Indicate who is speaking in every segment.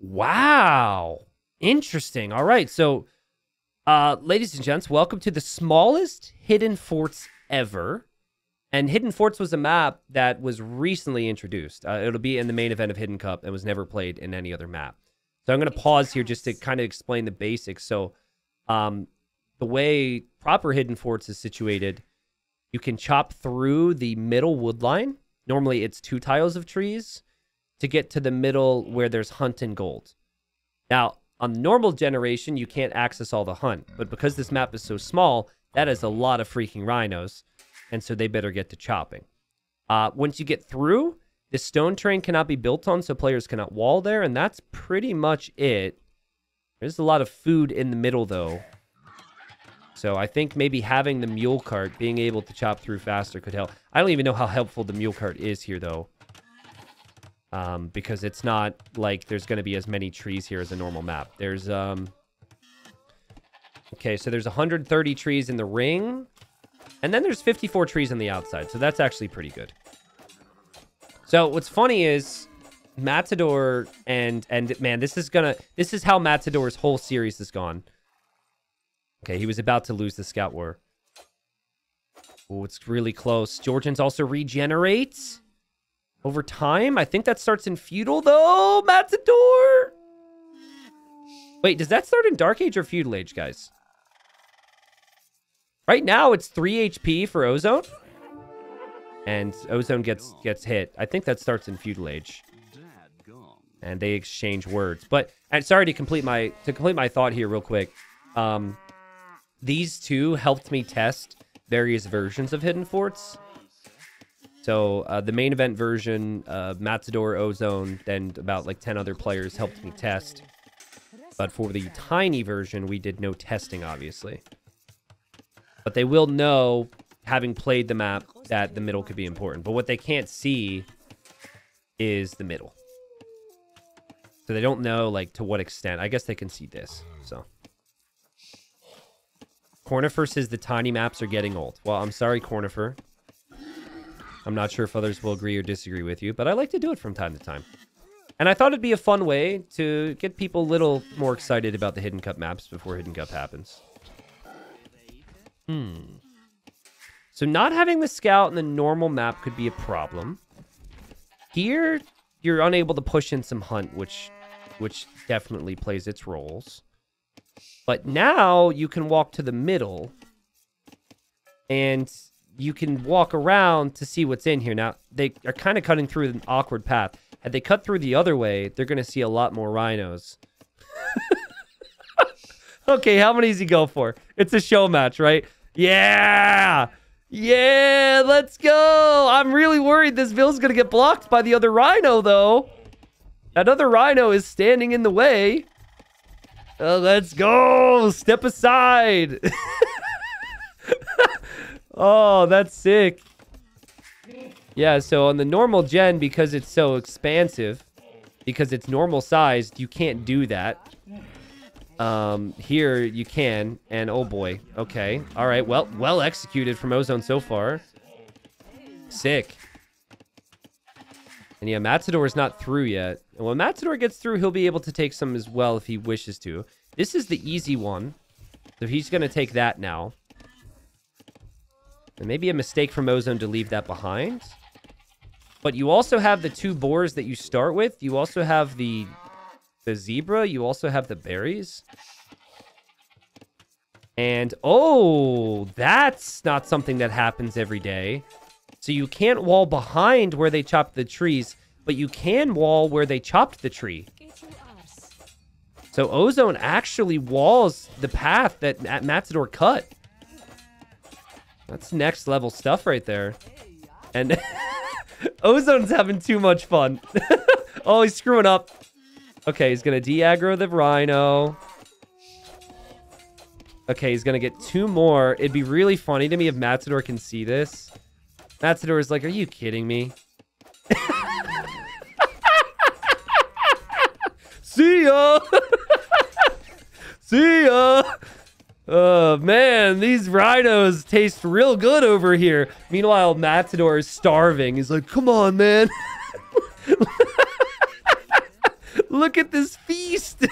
Speaker 1: Wow. Interesting. All right. So, ladies and gents, welcome to the smallest Hidden Forts ever. And Hidden Forts was a map that was recently introduced. It'll be in the main event of Hidden Cup and was never played in any other map. So I'm going to pause here just to kind of explain the basics. So the way proper Hidden Forts is situated, you can chop through the middle wood line. Normally it's 2 tiles of trees to get to the middle where there's hunt and gold. Now, on the normal generation, you can't access all the hunt. But because this map is so small, that is a lot of freaking rhinos. And so they better get to chopping. Once you get through, the stone terrain cannot be built on, so players cannot wall there. And that's pretty much it. There's a lot of food in the middle, though. So I think maybe having the mule cart, being able to chop through faster could help. I don't even know how helpful the mule cart is here, though. Because it's not like there's going to be as many trees here as a normal map. There's, okay, so there's 130 trees in the ring. And then there's 54 trees on the outside. So that's actually pretty good. So what's funny is Matador and man, this is how Matador's whole series has gone. Okay, he was about to lose the Scout War. Oh, it's really close. Georgians also regenerate over time. I think that starts in Feudal, though. Matador! Wait, does that start in Dark Age or Feudal Age, guys? Right now, it's 3 HP for Ozone. And Ozone gets hit. I think that starts in Feudal Age. And they exchange words. But, and sorry to complete my thought here real quick. These two helped me test various versions of Hidden Forts. So the main event version, Matador, Ozone, then about like 10 other players helped me test. But for the tiny version, we did no testing, obviously. But they will know, having played the map, that the middle could be important. But what they can't see is the middle. So they don't know, like, to what extent. I guess they can see this, so. Cornifer says the tiny maps are getting old. Well, I'm sorry, Cornifer. I'm not sure if others will agree or disagree with you, but I like to do it from time to time. And I thought it'd be a fun way to get people a little more excited about the Hidden Cup maps before Hidden Cup happens. So not having the scout in the normal map could be a problem. Here, you're unable to push in some hunt, which definitely plays its roles. But now you can walk to the middle and you can walk around to see what's in here. Now, they are kind of cutting through an awkward path. Had they cut through the other way, they're going to see a lot more rhinos. Okay, how many does he go for? It's a show match, right? Yeah! Yeah, let's go! I'm really worried this build's going to get blocked by the other rhino, though. That other rhino is standing in the way. Let's go! Step aside! Oh, that's sick. Yeah, so on the normal gen, because it's so expansive, because it's normal sized, you can't do that. Here you can, and oh boy, okay, all right, well executed from Ozone so far. Sick. And yeah, Matador is not through yet. And when Matador gets through, he'll be able to take some as well if he wishes to. This is the easy one, so he's gonna take that now. And maybe a mistake from Ozone to leave that behind. But you also have the 2 boars that you start with. You also have the zebra. You also have the berries. And, oh, that's not something that happens every day. So you can't wall behind where they chopped the trees, but you can wall where they chopped the tree. So Ozone actually walls the path that Matador cut. That's next level stuff right there. And Ozone's having too much fun. Oh, he's screwing up. Okay, he's going to de-aggro the rhino. Okay, he's going to get 2 more. It'd be really funny to me if Matador can see this. Matador is like, are you kidding me? See ya! See ya! Oh, man, these rhinos taste real good over here. Meanwhile, Matador is starving. He's like, come on, man. Look at this feast.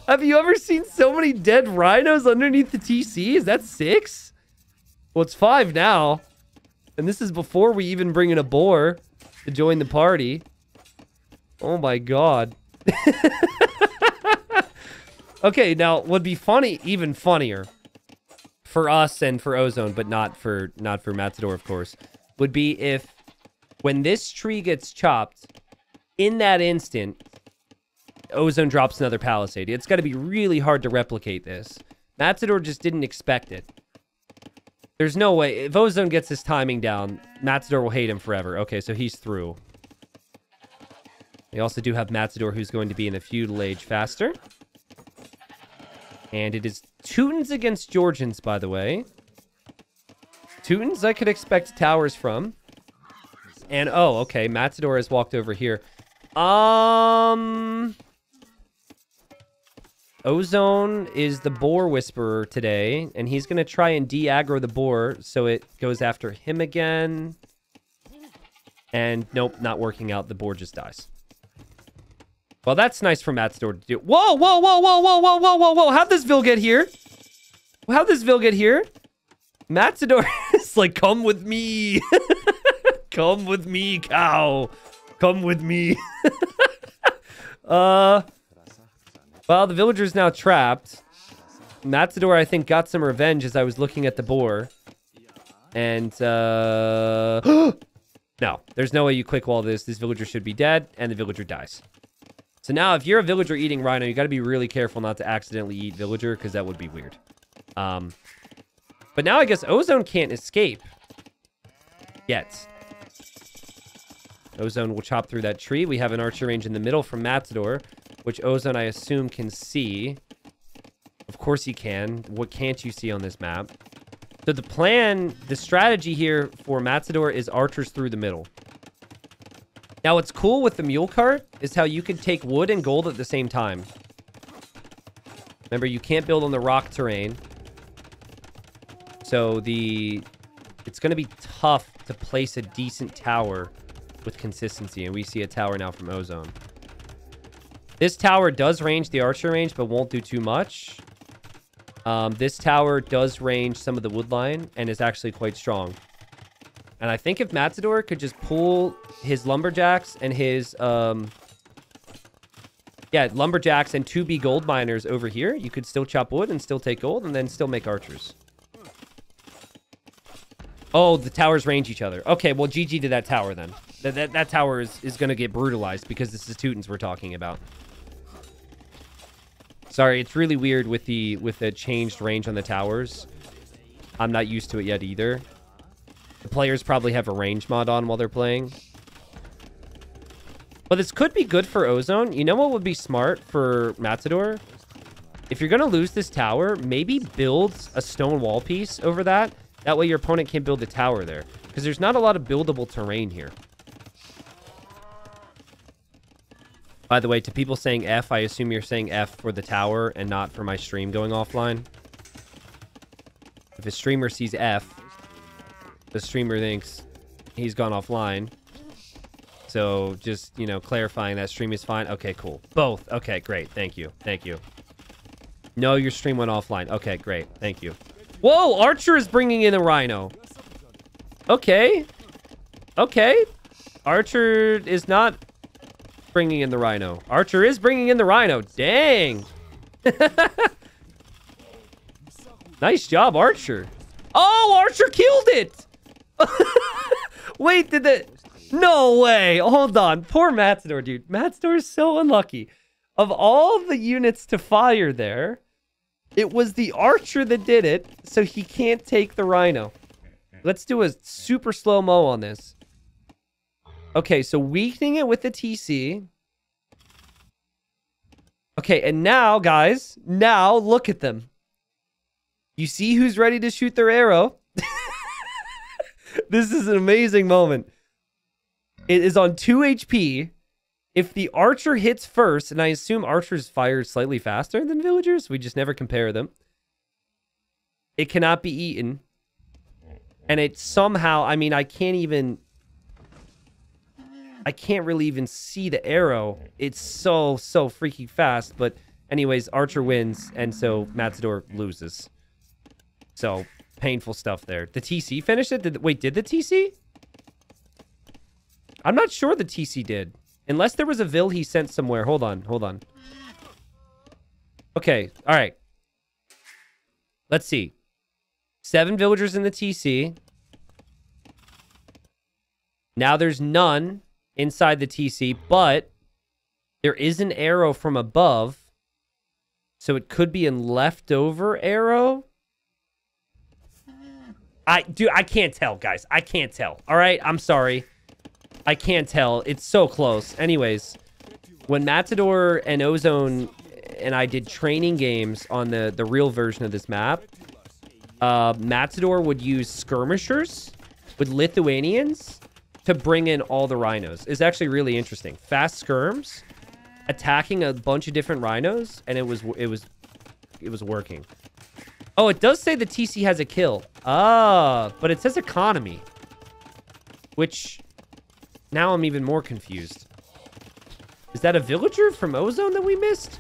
Speaker 1: Have you ever seen so many dead rhinos underneath the TC? Is that 6? Well, it's 5 now. And this is before we even bring in a boar to join the party. Oh my god. Okay, now would be funny, even funnier for us and for Ozone, but not for Matador, of course, would be if when this tree gets chopped, in that instant, Ozone drops another palisade. It's got to be really hard to replicate this. Matador just didn't expect it. There's no way. If Ozone gets his timing down, Matador will hate him forever. Okay, so he's through. We also do have Matador, who's going to be in the feudal age faster. And it is Teutons against Georgians, by the way. Teutons I could expect towers from. And, oh, okay, Matador has walked over here. Ozone is the boar whisperer today, and he's going to try and de-aggro the boar, so it goes after him again. And, nope, not working out. The boar just dies. Well, that's nice for Matador to do. Whoa, whoa, whoa, whoa, whoa, whoa, whoa, whoa, whoa. How'd this Vil get here? How'd this Vil get here? Matador is like, come with me. Come with me, cow. Come with me. Well, the villager's now trapped. Matador, I think, got some revenge as I was looking at the boar. And, no, there's no way you quick wall this. This villager should be dead, and the villager dies. So now, if you're a villager eating rhino, you got to be really careful not to accidentally eat villager, because that would be weird. But now I guess Ozone can't escape. Yet. Ozone will chop through that tree. We have an archer range in the middle from Matador, which Ozone, I assume, can see. Of course he can. What can't you see on this map? So the plan, the strategy here for Matador is archers through the middle. Now, what's cool with the mule cart is how you can take wood and gold at the same time. Remember, you can't build on the rock terrain. So it's going to be tough to place a decent tower with consistency. And we see a tower now from Ozone. This tower does range the archer range, but won't do too much. This tower does range some of the wood line and is actually quite strong. And I think if Matador could just pull his lumberjacks and his, lumberjacks and 2B gold miners over here, you could still chop wood and still take gold and then still make archers. Oh, the towers range each other. Okay, well, GG to that tower then. That tower is going to get brutalized because this is Teutons we're talking about. Sorry, it's really weird with the changed range on the towers. I'm not used to it yet either. The players probably have a range mod on while they're playing. But this could be good for Ozone. You know what would be smart for Matador? If you're going to lose this tower, maybe build a stone wall piece over that. That way your opponent can't build a tower there. Because there's not a lot of buildable terrain here. By the way, to people saying F, I assume you're saying F for the tower and not for my stream going offline. If a streamer sees F, the streamer thinks he's gone offline. So just, you know, clarifying that stream is fine. Okay, cool. Both. Okay, great. Thank you. Thank you. No, your stream went offline. Okay, great. Thank you. Whoa, Archer is bringing in a rhino. Okay. Okay. Archer is not bringing in the rhino. Archer is bringing in the rhino. Dang. Nice job, Archer. Oh, Archer killed it. Wait, did the... No way. Hold on. Poor Matador, dude. Matador is so unlucky. Of all the units to fire there, it was the Archer that did it, so he can't take the rhino. Let's do a super slow-mo on this. Okay, so weakening it with the TC. Okay, and now, guys, now look at them. You see who's ready to shoot their arrow? This is an amazing moment. It is on 2 HP. If the archer hits first, and I assume archers fire slightly faster than villagers, we just never compare them. It cannot be eaten. And it somehow, I mean, I can't even... I can't really even see the arrow. It's so freaking fast. But anyways, Archer wins, and so Matador loses. So, painful stuff there. The TC finished it? Wait, did the TC? I'm not sure the TC did. Unless there was a Vil he sent somewhere. Hold on. Okay, all right. Let's see. 7 villagers in the TC. Now there's none inside the TC, but there is an arrow from above. So it could be a leftover arrow. I can't tell, guys. I can't tell. All right, I'm sorry. I can't tell. It's so close. Anyways, when Matador and Ozone and I did training games on the real version of this map, Matador would use skirmishers with Lithuanians to bring in all the rhinos. It's actually really interesting. Fast skirms attacking a bunch of different rhinos, and it was working. Oh, it does say the TC has a kill. But it says economy, which now I'm even more confused. Is that a villager from Ozone that we missed?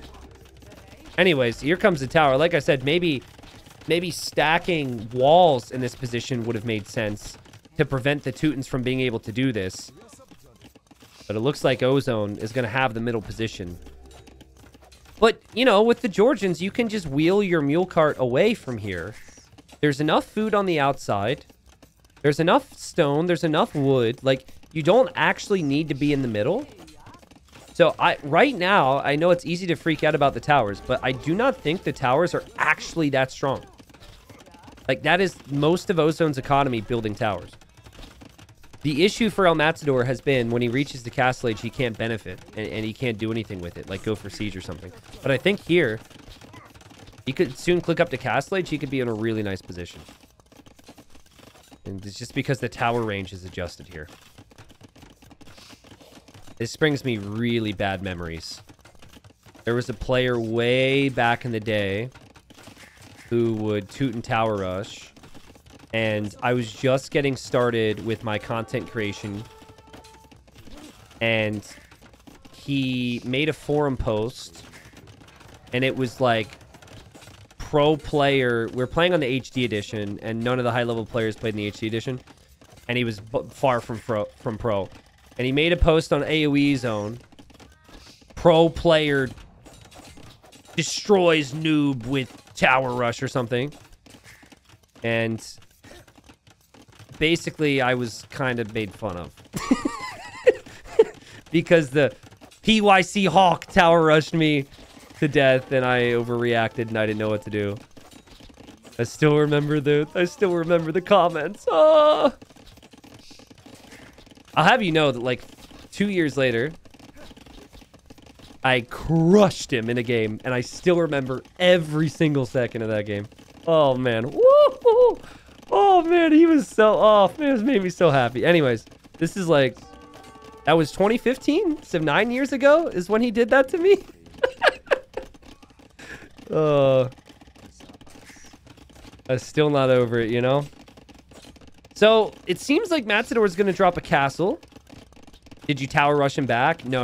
Speaker 1: Anyways, here comes the tower. Like I said, maybe stacking walls in this position would have made sense to prevent the Teutons from being able to do this. But it looks like Ozone is going to have the middle position. But, you know, with the Georgians, you can just wheel your mule cart away from here. There's enough food on the outside. There's enough stone. There's enough wood. Like, you don't actually need to be in the middle. So, right now, I know it's easy to freak out about the towers, but I do not think the towers are actually that strong. Like, that is most of Ozone's economy, building towers. The issue for El Matador has been when he reaches the castle age, he can't benefit, and he can't do anything with it, like go for siege or something. But I think here, he could soon click up to castle age, he could be in a really nice position. And it's just because the tower range is adjusted here. This brings me really bad memories. There was a player way back in the day who would Teuton Tower Rush. And I was just getting started with my content creation. And he made a forum post. And it was like, pro player. We're playing on the HD edition. And none of the high-level players played in the HD edition. And he was far from pro. And he made a post on AoE Zone. Pro player destroys noob with Tower Rush or something. And basically, I was kind of made fun of. Because the PYC Hawk Tower Rushed me to death, and I overreacted, and I didn't know what to do. I still remember the comments. Oh! I'll have you know that, like, 2 years later, I crushed him in a game, and I still remember every single second of that game. Oh, man. Woo! Oh, man, he was so off. Man, it made me so happy. Anyways, this is like... That was 2015? So 9 years ago is when he did that to me? I'm still not over it, you know? So, it seems like Matador is going to drop a castle. Did you tower rush him back? No.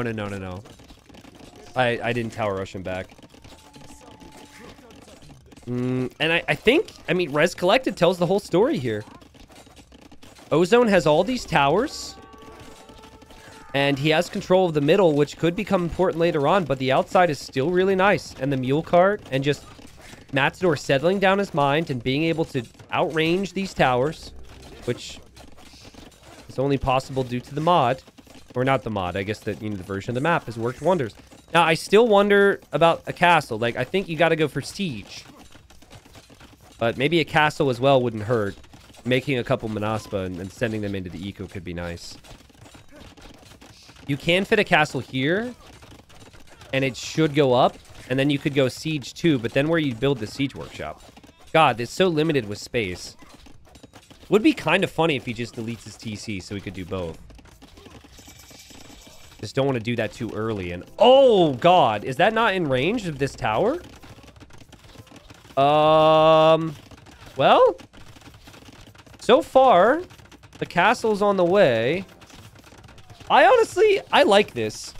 Speaker 1: I didn't tower rush him back. And I think, I mean, Res Collected tells the whole story here. Ozone has all these towers. And he has control of the middle, which could become important later on. But the outside is still really nice. And the mule cart and just Matador settling down his mind and being able to outrange these towers. Which is only possible due to the mod. Or not the mod. I guess that, you know, the version of the map has worked wonders. Now, I still wonder about a castle. Like, I think you got to go for siege. But maybe a castle as well wouldn't hurt. Making a couple Manaspa and sending them into the eco could be nice. You can fit a castle here. And it should go up. And then you could go siege too. But then where you build the siege workshop? God, it's so limited with space. Would be kind of funny if he just deletes his TC so we could do both. Just don't want to do that too early. And oh, God. Is that not in range of this tower? Well, so far, the castle's on the way. I like this.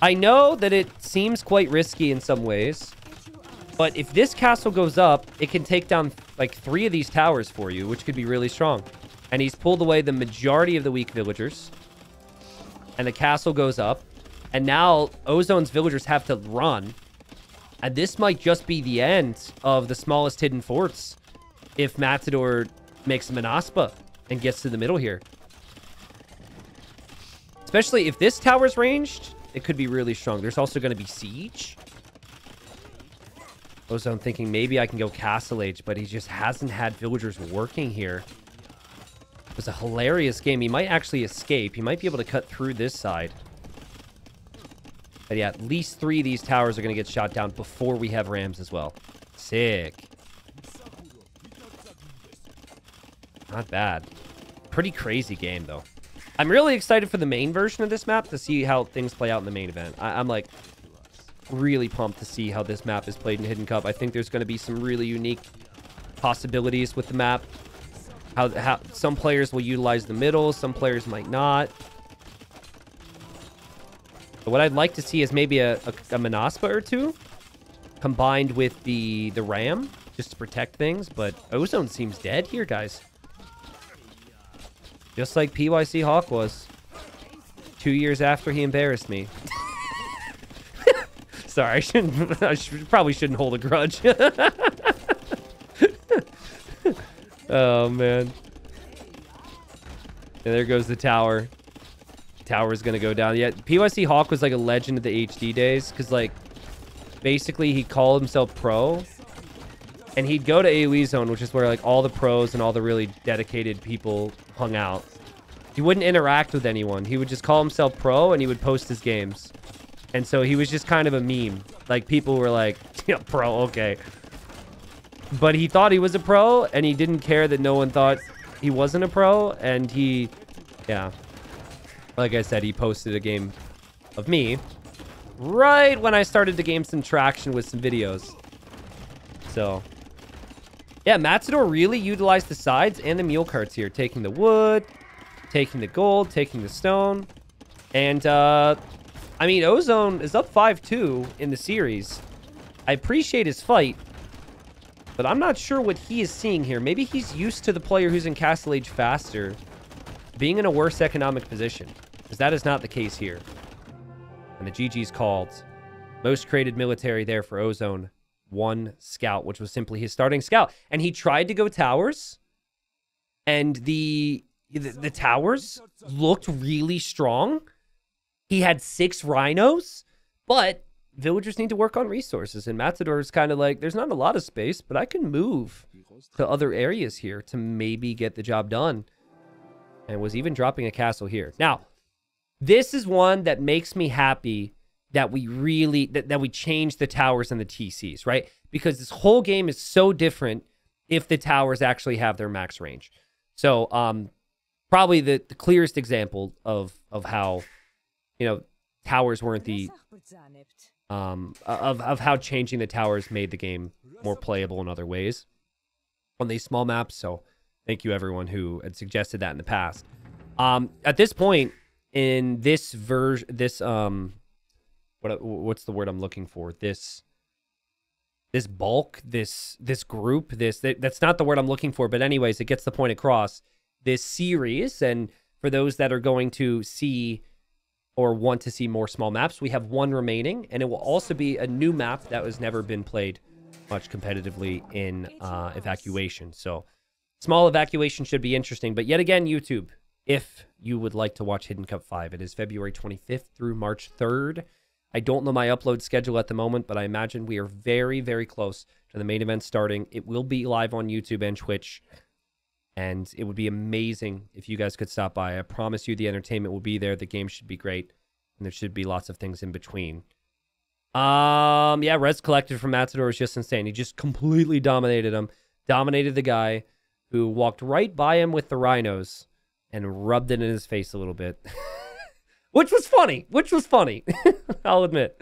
Speaker 1: I know that it seems quite risky in some ways, but if this castle goes up, it can take down like 3 of these towers for you, which could be really strong. And he's pulled away the majority of the weak villagers. And the castle goes up. And now Ozone's villagers have to run. And this might just be the end of the smallest hidden forts if Matador makes a Manaspa and gets to the middle here. Especially if this tower's ranged, it could be really strong. There's also going to be siege. Ozone thinking maybe I can go Castle Age, but he just hasn't had villagers working here. It was a hilarious game. He might actually escape. He might be able to cut through this side. But yeah, at least 3 of these towers are going to get shot down before we have Rams as well. Sick. Not bad. Pretty crazy game, though. I'm really excited for the main version of this map to see how things play out in the main event. I'm like really pumped to see how this map is played in Hidden Cup. I think there's going to be some really unique possibilities with the map. How some players will utilize the middle, some players might not. But what I'd like to see is maybe a Manaspa or 2 combined with the Ram just to protect things. But Ozone seems dead here, guys. Just like PYC Hawk was 2 years after he embarrassed me. Sorry, probably shouldn't hold a grudge. Oh, man. And there goes the tower. Tower's gonna go down. Yeah, PYC Hawk was like a legend of the HD days. Because, like, basically he called himself pro. And he'd go to AoE Zone, which is where, like, all the pros and all the really dedicated people hung out. He wouldn't interact with anyone. He would just call himself pro, and he would post his games. And so he was just kind of a meme. Like, people were like, yeah, pro, okay. But he thought he was a pro, and he didn't care that no one thought he wasn't a pro. And he, yeah. Like I said, he posted a game of me right when I started to gain some traction with some videos. So, yeah, Matador really utilized the sides and the mule carts here. Taking the wood, taking the gold, taking the stone. And, I mean, Ozone is up 5-2 in the series. I appreciate his fight, but I'm not sure what he is seeing here. Maybe he's used to the player who's in Castle Age faster being in a worse economic position, because that is not the case here. And the GG's called. Most created military there for Ozone. 1 scout, which was simply his starting scout. And he tried to go towers, and the towers looked really strong. He had 6 rhinos, but villagers need to work on resources. And Matador is kind of like, there's not a lot of space, but I can move to other areas here to maybe get the job done. And was even dropping a castle here. Now, this is one that makes me happy that we really, that we changed the towers and the TCs, right? Because this whole game is so different if the towers actually have their max range. So, probably the clearest example of how, you know, towers weren't the, of how changing the towers made the game more playable in other ways on these small maps. So, thank you everyone who had suggested that in the past. At this point in this version, this what's the word I'm looking for? This bulk, this group, that's not the word I'm looking for, but anyways, it gets the point across. This series, and for those that are going to see or want to see more small maps, we have 1 remaining, and it will also be a new map that has never been played much competitively in Evacuation. So small Evacuation should be interesting. But yet again, YouTube, if you would like to watch Hidden Cup 5, it is February 25th through March 3rd. I don't know my upload schedule at the moment, but I imagine we are very, very close to the main event starting. It will be live on YouTube and Twitch, and it would be amazing if you guys could stop by. I promise you the entertainment will be there. The game should be great, and there should be lots of things in between. Yeah, Res Collected from Matador is just insane. He just completely dominated him. Dominated the guy who walked right by him with the rhinos and rubbed it in his face a little bit. Which was funny. I'll admit.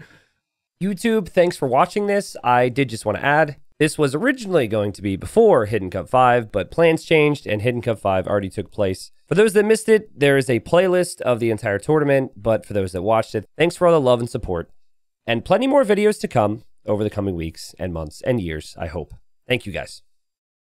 Speaker 1: YouTube, thanks for watching this. I did just want to add, This was originally going to be before Hidden Cup 5, but plans changed and Hidden Cup 5 already took place. For those that missed it, there is a playlist of the entire tournament, but for those that watched it, thanks for all the love and support. And plenty more videos to come over the coming weeks and months and years, I hope. Thank you guys.